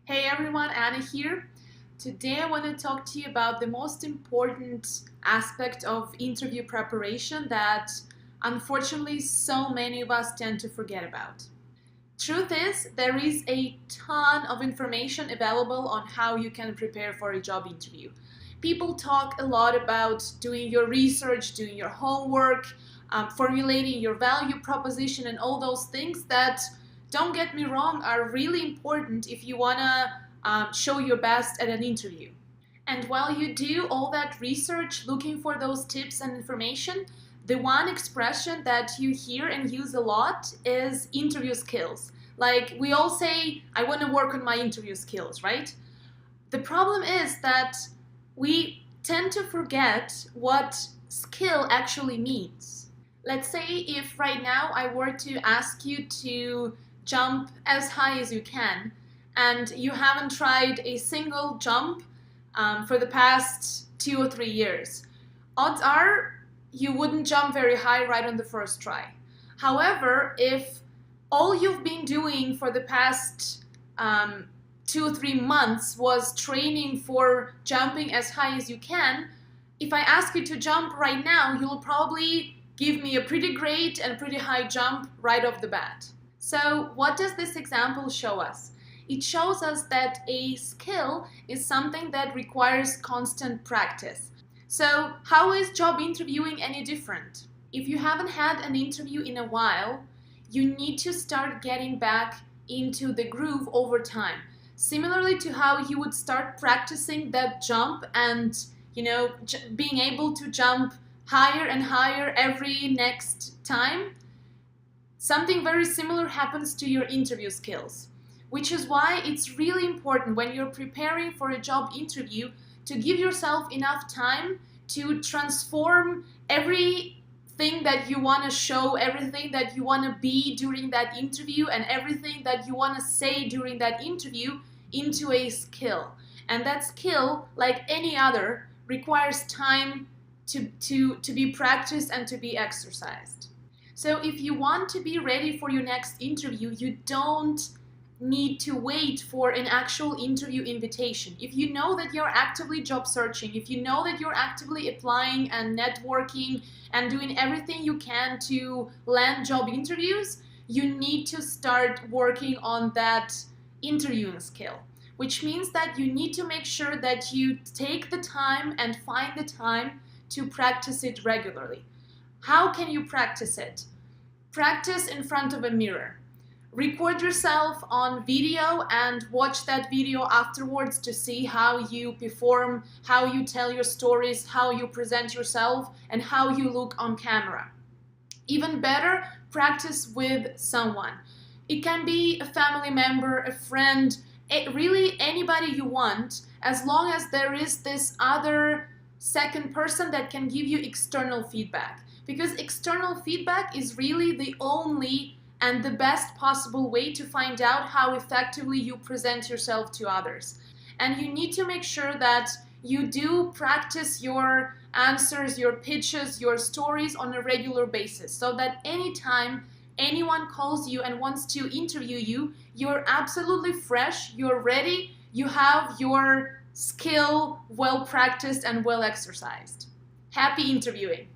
Hey everyone, Anna here. Today I want to talk to you about the most important aspect of interview preparation that unfortunately so many of us tend to forget about. Truth is, there is a ton of information available on how you can prepare for a job interview. People talk a lot about doing your research, doing your homework, formulating your value proposition, and all those things that, don't get me wrong, are really important if you want to show your best at an interview. And while you do all that research looking for those tips and information, the one expression that you hear and use a lot is interview skills. Like we all say, I want to work on my interview skills, right? The problem is that we tend to forget what skill actually means. Let's say if right now I were to ask you to jump as high as you can, and you haven't tried a single jump for the past 2 or 3 years, odds are you wouldn't jump very high right on the first try. However, if all you've been doing for the past 2 or 3 months was training for jumping as high as you can, if I ask you to jump right now, you'll probably give me a pretty great and pretty high jump right off the bat. So what does this example show us? It shows us that a skill is something that requires constant practice. So how is job interviewing any different? If you haven't had an interview in a while, you need to start getting back into the groove over time. Similarly to how you would start practicing that jump and, being able to jump higher and higher every next time, something very similar happens to your interview skills. Which is why it's really important when you're preparing for a job interview to give yourself enough time to transform everything that you want to show, everything that you want to be during that interview, and everything that you want to say during that interview into a skill. And that skill, like any other, requires time to be practiced and to be exercised. So if you want to be ready for your next interview, you don't need to wait for an actual interview invitation. If you know that you're actively job searching, if you know that you're actively applying and networking and doing everything you can to land job interviews, you need to start working on that interviewing skill, which means that you need to make sure that you take the time and find the time to practice it regularly. How can you practice it? Practice in front of a mirror. Record yourself on video and watch that video afterwards to see how you perform, how you tell your stories, how you present yourself, and how you look on camera. Even better, practice with someone. It can be a family member, a friend, really anybody you want, as long as there is this other second person that can give you external feedback. Because external feedback is really the only and the best possible way to find out how effectively you present yourself to others. And you need to make sure that you do practice your answers, your pitches, your stories on a regular basis, so that anytime anyone calls you and wants to interview you, you're absolutely fresh, you're ready, you have your skill well practiced and well exercised. Happy interviewing!